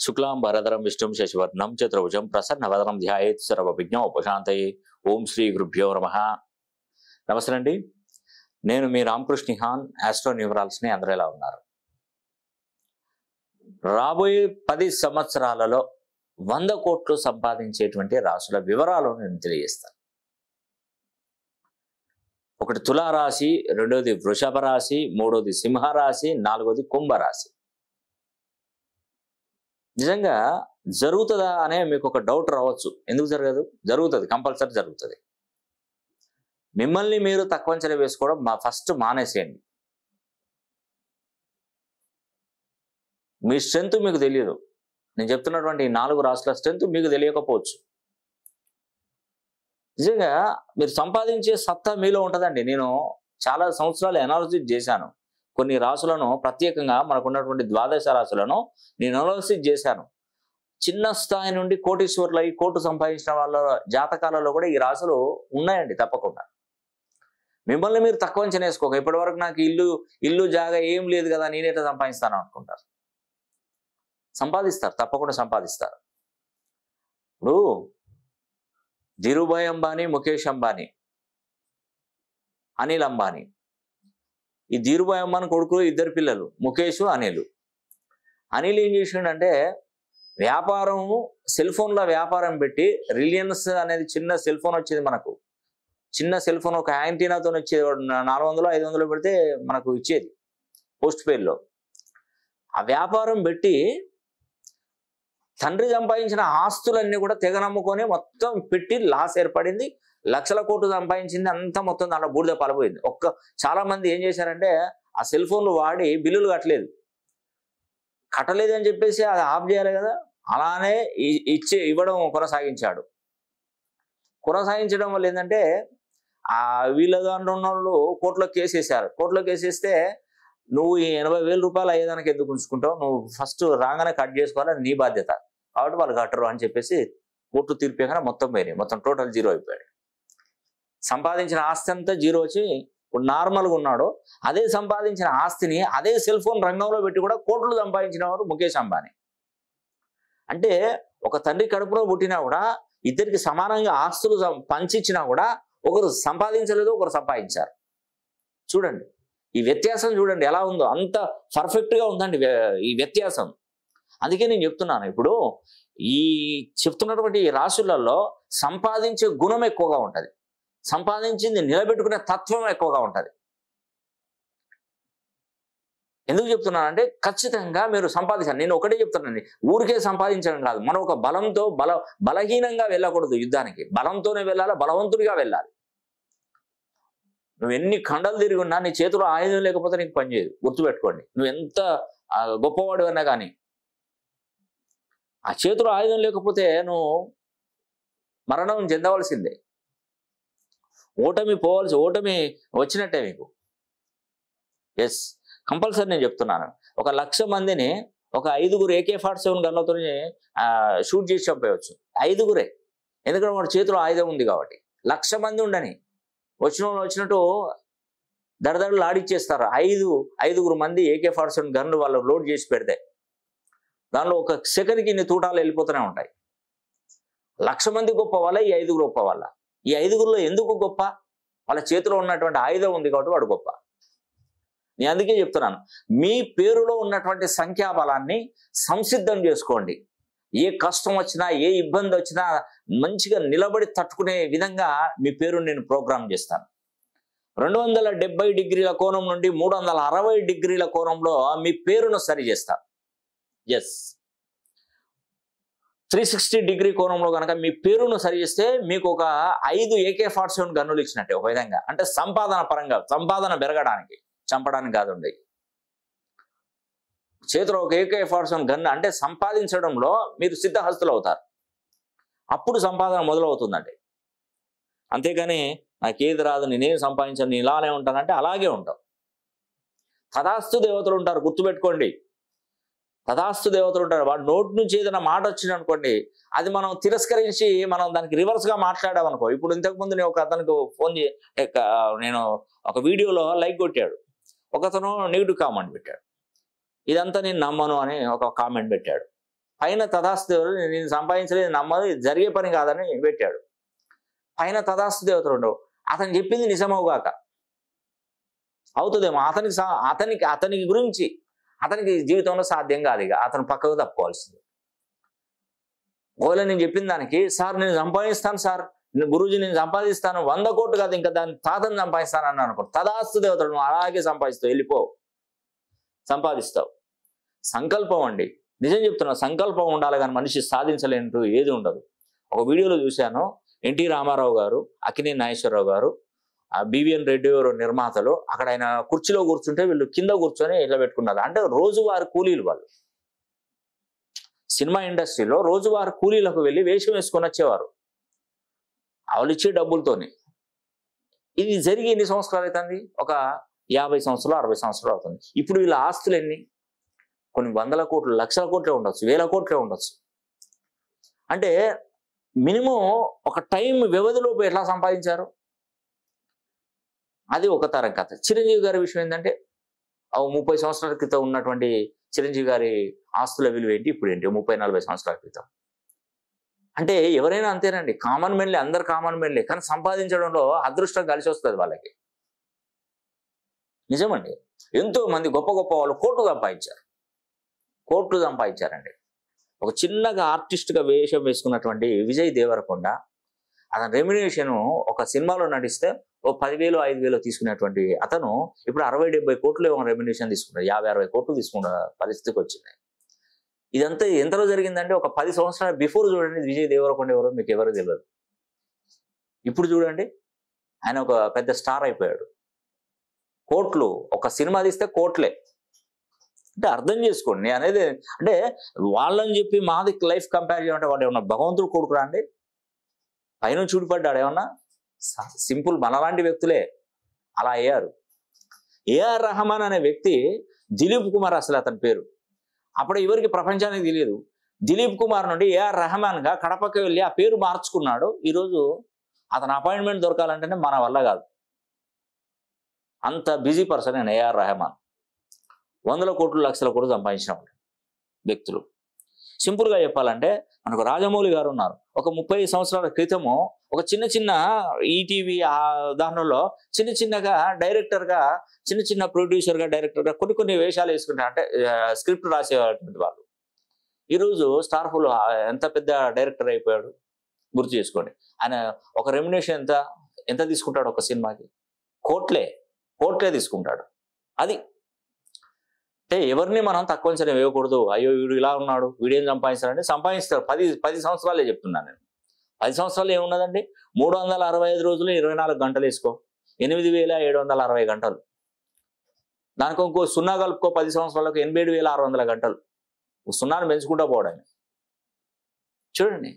శుక్లాం భరధరం విష్ణుం శశివర్ణం చతుర్భుజం ప్రసన్నవదనం ధ్యాయేత్ సర్వవిఘ్నం ఉపశాంతయే. ఓం శ్రీ గురుభ్యో నమః. నమస్తే అండి, నేను మీ రామకృష్ణ హాన్, ఆస్ట్రో న్యూమరాల్స్ని. అందరూ ఎలా ఉన్నారు? రాబోయే 10 సంవత్సరాలలో 100 కోట్లు సంపాదించేటువంటి రాశుల వివరాలు నేను తెలియజేస్తాను. ఒకటి తులారాశి, రెండోది వృషభ రాశి, మూడోది సింహరాశి, నాలుగోది కుంభరాశి. నిజంగా జరుగుతుందా అనే మీకు ఒక డౌట్ రావచ్చు. ఎందుకు జరగదు? జరుగుతుంది, కంపల్సరీ జరుగుతుంది. మిమ్మల్ని మీరు తక్కువ అంచనా వేసుకోవడం ఫస్ట్ మానేసేయండి. మీ స్ట్రెంత్ మీకు తెలియదు. నేను చెప్తున్నటువంటి 4 రాశుల స్ట్రెంత్ మీకు తెలియకపోవచ్చు. నిజంగా మీరు సంపాదించే సత్తా మీలో ఉంటుందండి. నేను చాలా సంవత్సరాలు అనాలిసిస్ చేశాను. కొన్ని రాశులను, ప్రత్యేకంగా మనకున్నటువంటి 12 రాశులను నేను అనాలిసిస్ చేశాను. చిన్న స్థాయి నుండి కోటీశ్వర్లు అయి కోట్లు సంపాదించిన వాళ్ళ జాతకాలలో కూడా ఈ రాశులు ఉన్నాయండి తప్పకుండా. మిమ్మల్ని మీరు తక్కువ అంచనా వేసుకోక, ఇప్పటి వరకు నాకు ఇల్లు జాగా ఏం లేదు కదా, నేనేట సంపాదిస్తాను అనుకుంటారు. సంపాదిస్తారు, తప్పకుండా సంపాదిస్తారు. ఇప్పుడు ధీరుభాయ్ అంబానీ, ముఖేష్ అంబానీ, అనిల్ అంబానీ. ఈ ధీరుభాయ్ అంబానీ కొడుకులు 2 పిల్లలు, ముఖేష్, అనిల్. అనిల్ ఏం చేసిండంటే వ్యాపారము, సెల్ ఫోన్ల వ్యాపారం పెట్టి, రిలయన్స్ అనేది చిన్న సెల్ ఫోన్ వచ్చేది మనకు. చిన్న సెల్ ఫోన్ ఒక యాంటీనాతో వచ్చేది, 400-500 పెడితే మనకు ఇచ్చేది పోస్ట్ పెయిడ్లో. ఆ వ్యాపారం పెట్టి తండ్రి సంపాదించిన ఆస్తులన్నీ కూడా తెగ నమ్ముకొని మొత్తం పెట్టి లాస్ ఏర్పడింది. లక్షల కోట్లు సంపాదించింది అంతా మొత్తం దాంట్లో బూడిద పాలపోయింది. చాలా మంది ఏం చేశారంటే ఆ సెల్ ఫోన్లు వాడి బిల్లులు కట్టలేదు అని చెప్పేసి అది ఆఫ్ చేయాలి కదా, అలానే ఇవ్వడం కొనసాగించాడు. కొనసాగించడం వల్ల ఏంటంటే వీళ్ళ దాంట్లో ఉన్న వాళ్ళు కోర్టులో కేసు వేశారు. కోర్టులో కేసు వేస్తే నువ్వు ఈ 80,000 రూపాయలు అయ్యేదానికి ఎందుకు ఉంచుకుంటావు, నువ్వు ఫస్ట్ రాగానే కట్ చేసుకోవాలి, అది నీ బాధ్యత, కాబట్టి వాళ్ళు కట్టరు అని చెప్పేసి కోర్టు తీర్పేగానే మొత్తం పోయినాయి. మొత్తం టోటల్ జీరో అయిపోయాడు. సంపాదించిన ఆస్తి అంతా జీరో వచ్చి ఇప్పుడు నార్మల్గా ఉన్నాడు. అదే సంపాదించిన ఆస్తిని అదే సెల్ ఫోన్ రంగంలో పెట్టి కూడా కోట్లు సంపాదించిన వారు ముఖేష్ అంబానీ. అంటే ఒక తండ్రి కడుపులో పుట్టినా కూడా ఇద్దరికి సమానంగా ఆస్తులు పంచిచ్చినా కూడా ఒకరు సంపాదించలేదు, ఒకరు సంపాదించారు. చూడండి ఈ వ్యత్యాసం, చూడండి ఎలా ఉందో. అంత పర్ఫెక్ట్గా ఉందండి ఈ వ్యత్యాసం. అందుకే నేను చెప్తున్నాను, ఇప్పుడు ఈ చెప్తున్నటువంటి ఈ రాశులలో సంపాదించే గుణం ఎక్కువగా ఉంటుంది, సంపాదించింది నిలబెట్టుకునే తత్వం ఎక్కువగా ఉంటుంది. ఎందుకు చెప్తున్నానంటే ఖచ్చితంగా మీరు సంపాదించాలి. నేను ఒకటే చెప్తానండి, ఊరికే సంపాదించడం కాదు. మనం ఒక బలంతో బలహీనంగా వెళ్ళకూడదు యుద్ధానికి. బలంతోనే వెళ్ళాలి, బలవంతుడిగా వెళ్ళాలి. నువ్వు ఎన్ని ఖండలు తిరిగి ఉన్నా నీ చేతిలో ఆయుధం లేకపోతే నీకు పనిచేయదు. గుర్తుపెట్టుకోండి, నువ్వు ఎంత గొప్పవాడు అన్నా కానీ ఆ చేతిలో ఆయుధం లేకపోతే నువ్వు మరణం చెందవలసిందే. ఓటమి వచ్చినట్టే మీకు. ఎస్, కంపల్సరీ నేను చెప్తున్నాను. 1,00,000 మందిని ఒక 5 AK-47 గన్లతో షూట్ చేసి చంపేయచ్చు. 5, ఎందుకంటే వాడి చేతిలో ఆయుధం ఉంది కాబట్టి. 1,00,000 మంది ఉండని వచ్చినట్టు దడదడలు ఆడిచ్చేస్తారు. 5 మంది AK-47 గన్లు వాళ్ళు లోడ్ చేసి పెడితే దానిలో ఒక సెకండ్కి ఇన్ని తూటాలు వెళ్ళిపోతూనే ఉంటాయి. 1,00,000 మంది గొప్ప వాళ్ళ, ఈ 5 గొప్ప వాళ్ళ. ఈ 5లో ఎందుకు గొప్ప? వాళ్ళ చేతిలో ఉన్నటువంటి ఆయుధం ఉంది కాబట్టి వాడు గొప్ప. నేను అందుకే చెప్తున్నాను, మీ పేరులో ఉన్నటువంటి సంఖ్యాబలాన్ని సంసిద్ధం చేసుకోండి. ఏ కష్టం వచ్చినా, ఏ ఇబ్బంది వచ్చినా మంచిగా నిలబడి తట్టుకునే విధంగా మీ పేరుని నేను ప్రోగ్రామ్ చేస్తాను. 270 డిగ్రీల కోణం నుండి 360 డిగ్రీల కోణంలో మీ పేరును సరి చేస్తాను. ఎస్, 360 డిగ్రీ కోణంలో కనుక మీ పేరును సరి చేస్తే మీకు ఒక 5 AK-47 గన్నులు ఇచ్చినట్టే ఒక విధంగా. అంటే సంపాదన పరంగా, సంపాదన పెరగడానికి, చంపడానికి కాదండి. చేతిలో ఒక AK-47 గన్ను అంటే సంపాదించడంలో మీరు సిద్ధహస్తులు అవుతారు. అప్పుడు సంపాదన మొదలవుతుందండి. అంతేగాని నాకేది రాదు, నేనేం సంపాదించాను, నేను ఇలానే ఉంటానంటే అలాగే ఉంటాం. తదాస్తు దేవతలు ఉంటారు, గుర్తుపెట్టుకోండి. తదాస్తు దేవతలు ఉంటారు. వాడు నోటి నుంచి ఏదైనా మాట వచ్చింది అనుకోండి, అది మనం తిరస్కరించి మనం దానికి రివర్స్గా మాట్లాడామనుకో. ఇప్పుడు ఇంతకుముందు నేను ఒక అతనికి ఫోన్ నేను ఒక వీడియోలో లైక్ కొట్టాడు, ఒకతను నెగిటివ్ కామెంట్ పెట్టాడు. ఇదంతా నేను నమ్మను అని ఒక కామెంట్ పెట్టాడు. పైన తదాస్తు దేవతలు నేను సంపాదించలేదు, నమ్మదు, ఇది జరిగే పని కాదని పెట్టాడు. పైన తదాస్తు దేవతలు ఉండవు. అతను చెప్పింది నిజమవుగాక, అవుతుందేమో, అతనికి గురించి అతనికి జీవితంలో సాధ్యం కాదు, ఇక అతను పక్కకు తప్పుకోవాల్సింది. ఒకవేళ నేను చెప్పిన దానికి, సార్ నేను సంపాదిస్తాను సార్, గురూజీ నేను సంపాదిస్తాను, 100 కోట్లు కాదు ఇంకా దాని తాతను సంపాదిస్తాను అన్నాను అనుకో, తదాస్తు దేవతలు నువ్వు అలాగే సంపాదిస్తావు, వెళ్ళిపో, సంపాదిస్తావు. సంకల్పం అండి, నిజం చెప్తున్నా, సంకల్పం ఉండాలి కానీ మనిషి సాధించలేనిటూ ఏది ఉండదు. ఒక వీడియోలో చూశాను, ఎన్టీ రామారావు గారు, అక్కినేని నాగేశ్వరరావు గారు, బివిఎన్ రెడ్డి గారు నిర్మాతలు, అక్కడ ఆయన కుర్చీలో కూర్చుంటే వీళ్ళు కింద కూర్చొని ఇట్లా పెట్టుకున్నారు. అంటే రోజువారి కూలీలు వాళ్ళు, సినిమా ఇండస్ట్రీలో రోజువారి కూలీలకు వెళ్ళి వేషం వేసుకొని వచ్చేవారు వాళ్ళు ఇచ్చే డబ్బులతోనే. ఇది జరిగి ఎన్ని సంవత్సరాలు అవుతుంది? ఒక 50 సంవత్సరాలు 60 సంవత్సరాలు అవుతుంది. ఇప్పుడు వీళ్ళ ఆస్తులు ఎన్ని? కొన్ని 100 కోట్లు, లక్షల కోట్లే ఉండొచ్చు, 1000 కోట్లే ఉండొచ్చు. అంటే మినిమం ఒక టైం వ్యవధిలోపు ఎట్లా సంపాదించారు, అది ఒక తరం కథ. చిరంజీవి గారి విషయం ఏంటంటే 30 సంవత్సరాల క్రితం ఉన్నటువంటి చిరంజీవి గారి ఆస్తుల విలువ ఏంటి, ఇప్పుడు ఏంటి 30-40 సంవత్సరాల క్రితం. అంటే ఎవరైనా అంతేనండి, కామన్ మెన్లే, అందరు కామన్ మెన్లే, కానీ సంపాదించడంలో అదృష్టం కలిసి వస్తుంది వాళ్ళకి. నిజమండి, ఎంతో మంది గొప్ప గొప్ప వాళ్ళు కోట్లు సంపాదించారండి. ఒక చిన్నగా ఆర్టిస్ట్గా వేషం వేసుకున్నటువంటి విజయ్ దేవరకొండ, అతని రెమ్యునరేషన్ ఒక సినిమాలో నడిస్తే 10,000 5,000 తీసుకునేటువంటి అతను ఇప్పుడు 60-70 కోట్లు రెమ్యునరేషన్ తీసుకున్నాడు, 50-60 కోట్లు తీసుకున్న పరిస్థితికి వచ్చింది. ఇదంతా ఎంతలో జరిగిందంటే ఒక 10 సంవత్సరాల బిఫోర్ చూడండి, విజయ్ దేవరకొండ ఎవరో మీకు ఎవరు తెలియదు. ఇప్పుడు చూడండి, ఆయన ఒక పెద్ద స్టార్ అయిపోయాడు. కోట్లు, ఒక సినిమా తీస్తే కోట్లే. అంటే అర్థం చేసుకోండి, నేను అనేది అంటే వాళ్ళని చెప్పి మాది లైఫ్ కంపేర్ చేయమంటే వాడు ఏమన్నా భగవంతుడు కొడుకురా అండి? పైన చూడిపడ్డాడు ఏమన్నా? సింపుల్ మనలాంటి వ్యక్తులే అలా అయ్యారు. ఏఆర్ రెహమాన్ అనే వ్యక్తి, దిలీప్ కుమార్ అసలు అతని పేరు, అప్పుడు ఎవరికి ప్రపంచానికి తెలియదు. దిలీప్ కుమార్ నుండి ఏఆర్ రెహమాన్గా కడపకి వెళ్ళి ఆ పేరు మార్చుకున్నాడు. ఈరోజు అతని అపాయింట్మెంట్ దొరకాలంటేనే మన వల్ల కాదు, అంత బిజీ పర్సన్ నేను ఏఆర్ రెహమాన్. 100 కోట్లు లక్షల కోట్లు సంపాదించిన వ్యక్తులు. సింపుల్గా చెప్పాలంటే మనకు రాజమౌళి గారు ఉన్నారు. ఒక 30 సంవత్సరాల క్రితము ఒక చిన్న ఈటీవీ దానిలో చిన్నగా డైరెక్టర్గా, చిన్న ప్రొడ్యూసర్గా, డైరెక్టర్గా కొన్ని వేషాలు వేసుకుంటారు, అంటే స్క్రిప్ట్ రాసేటువంటి వాళ్ళు. ఈరోజు స్టార్ఫుల్ ఎంత పెద్ద డైరెక్టర్ అయిపోయాడు గుర్తు చేసుకోండి. ఆయన ఒక రెమ్యునరేషన్ ఎంత తీసుకుంటాడు ఒక సినిమాకి? కోట్లే తీసుకుంటాడు. అది అంటే ఎవరిని మనం తక్కువ అంచనా వేయకూడదు. అయ్యో వీడు ఇలా ఉన్నాడు, వీడేం సంపాదిస్తాడంటే సంపాదిస్తారు. 10 సంవత్సరాలే చెప్తున్నాను నేను. 10 సంవత్సరాలు ఏమున్నదండి, 365 రోజులు 24 గంటలు వేసుకో, 8,760 గంటలు. దానికి ఇంకో 0 కలుపుకో, 10 సంవత్సరాలకు 87,600 గంటలు. సున్నాను పెంచుకుంటా పోవడానికి. చూడండి,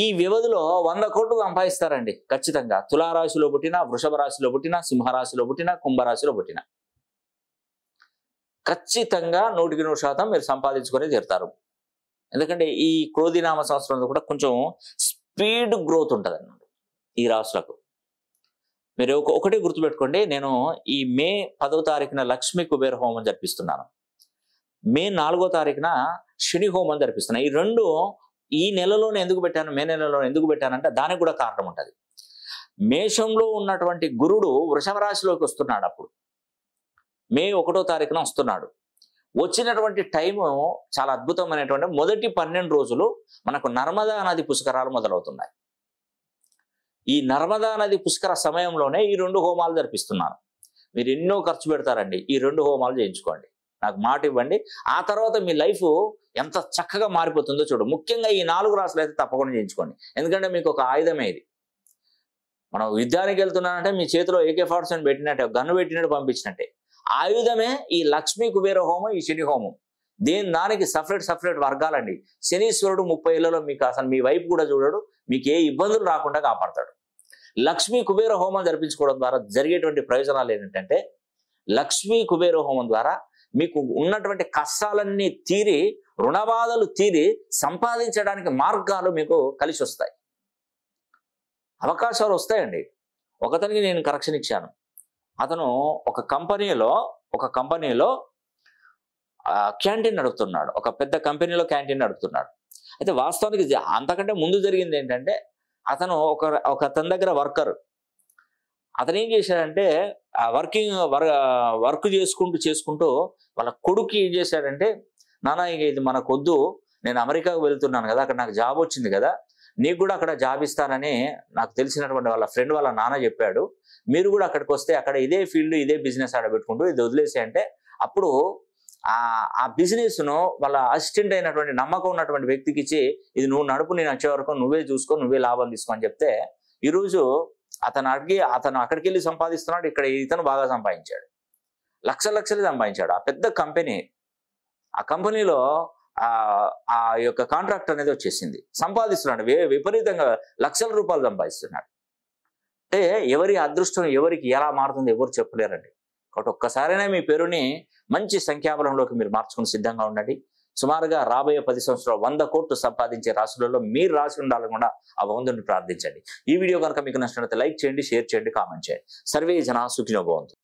ఈ వ్యవధిలో 100 కోట్లు సంపాదిస్తారండి ఖచ్చితంగా. తులారాశిలో పుట్టినా, వృషభ రాశిలో పుట్టినా, సింహరాశిలో పుట్టినా, కుంభరాశిలో పుట్టినా ఖచ్చితంగా 100% మీరు సంపాదించుకొని తీరుతారు. ఎందుకంటే ఈ క్రోధినామ సంవత్సరంలో కూడా కొంచెం స్పీడ్ గ్రోత్ ఉంటుంది అన్నమాట ఈ రాశులకు. మీరు ఒకటి గుర్తుపెట్టుకోండి, నేను ఈ మే 10వ తారీఖున లక్ష్మీ కుబేర హోమం జరిపిస్తున్నాను. మే 4వ తారీఖున శని హోమం జరిపిస్తున్నాను. ఈ రెండు ఈ నెలలోనే ఎందుకు పెట్టాను, మే నెలలో ఎందుకు పెట్టానంటే దానికి కూడా కారణం ఉంటుంది. మేషంలో ఉన్నటువంటి గురుడు వృషభ రాశిలోకి వస్తున్నాడు. అప్పుడు మే 1వ తారీఖున వస్తున్నాడు. వచ్చినటువంటి టైము చాలా అద్భుతమైనటువంటి మొదటి 12 రోజులు మనకు నర్మదా నది పుష్కరాలు మొదలవుతున్నాయి. ఈ నర్మదా నది పుష్కర సమయంలోనే ఈ 2 హోమాలు జరిపిస్తున్నాను. మీరు ఎన్నో ఖర్చు పెడతారండి, ఈ 2 హోమాలు చేయించుకోండి, నాకు మాట ఇవ్వండి. ఆ తర్వాత మీ లైఫ్ ఎంత చక్కగా మారిపోతుందో చూడు. ముఖ్యంగా ఈ 4 రాశులు అయితే తప్పకుండా చేయించుకోండి. ఎందుకంటే మీకు ఒక ఆయుధమే ఇది. మనం యుద్ధానికి వెళ్తున్నానంటే మీ చేతిలో AK-47 పెట్టినట్టే, గన్ను పెట్టినట్టు పంపించినట్టే. ఆయుధమే ఈ లక్ష్మీ కుబేర హోమం, ఈ శని హోమం. దానికి సపరేట్ వర్గాలండి. శనీశ్వరుడు 30 ఏళ్లలో మీకు అసలు మీ వైపు కూడా చూడడు, మీకు ఏ ఇబ్బందులు రాకుండా కాపాడతాడు. లక్ష్మీ కుబేర హోమం జరిపించుకోవడం ద్వారా జరిగేటువంటి ప్రయోజనాలు ఏంటంటే, లక్ష్మీ కుబేర హోమం ద్వారా మీకు ఉన్నటువంటి కష్టాలన్నీ తీరి, రుణబాధలు తీరి సంపాదించడానికి మార్గాలు మీకు కలిసి వస్తాయి, అవకాశాలు వస్తాయండి. ఒకతనికి నేను కరెక్షన్ ఇచ్చాను. అతను ఒక కంపెనీలో క్యాంటీన్ నడుపుతున్నాడు, ఒక పెద్ద కంపెనీలో క్యాంటీన్ నడుపుతున్నాడు. అయితే వాస్తవానికి అంతకంటే ముందు జరిగింది ఏంటంటే, అతను అతని దగ్గర వర్కర్, అతను ఏం చేశాడంటే వర్క్ చేసుకుంటూ వాళ్ళ కొడుకు ఏం చేశాడంటే, నాన్న ఇక ఇది మనకొద్దు, నేను అమెరికాకు వెళ్తున్నాను కదా, అక్కడ నాకు జాబ్ వచ్చింది కదా, నీకు కూడా అక్కడ జాబ్ ఇస్తానని నాకు తెలిసినటువంటి వాళ్ళ ఫ్రెండ్ వాళ్ళ నాన్న చెప్పాడు, మీరు కూడా అక్కడికి వస్తే అక్కడ ఇదే ఫీల్డ్ ఇదే బిజినెస్ ఆడబెట్టుకుంటూ ఇది వదిలేసి అంటే, అప్పుడు ఆ బిజినెస్ ను వాళ్ళ అసిస్టెంట్ అయినటువంటి నమ్మకం ఉన్నటువంటి వ్యక్తికి ఇచ్చి, ఇది నువ్వు నడుపు, నేను వచ్చే వరకు నువ్వే చూసుకో, నువ్వే లాభం తీసుకో అని చెప్తే, ఈరోజు అతను అక్కడికి వెళ్ళి సంపాదిస్తున్నాడు, ఇక్కడ ఇతను బాగా సంపాదించాడు, లక్షలు సంపాదించాడు. ఆ పెద్ద కంపెనీ, ఆ కంపెనీలో ఆ యొక్క కాంట్రాక్ట్ అనేది వచ్చేసింది, సంపాదిస్తున్నాడు, విపరీతంగా లక్షల రూపాయలు సంపాదిస్తున్నాడు. అంటే ఎవరి అదృష్టం ఎవరికి ఎలా మారుతుందో ఎవరు చెప్పలేరండి. కాబట్టి ఒక్కసారైనా మీ పేరుని మంచి సంఖ్యాబలంలోకి మీరు మార్చుకుని సిద్ధంగా ఉండండి. సుమారుగా రాబోయే 10 సంవత్సరాలు 100 కోట్లు సంపాదించే రాశులలో మీరు రాసి ఉండాలని కూడా ఆ భగవంతుని ప్రార్థించండి. ఈ వీడియో కనుక మీకు నచ్చినట్లయితే లైక్ చేయండి, షేర్ చేయండి, కామెంట్ చేయండి. సర్వే జనా సుఖినో భవంతు.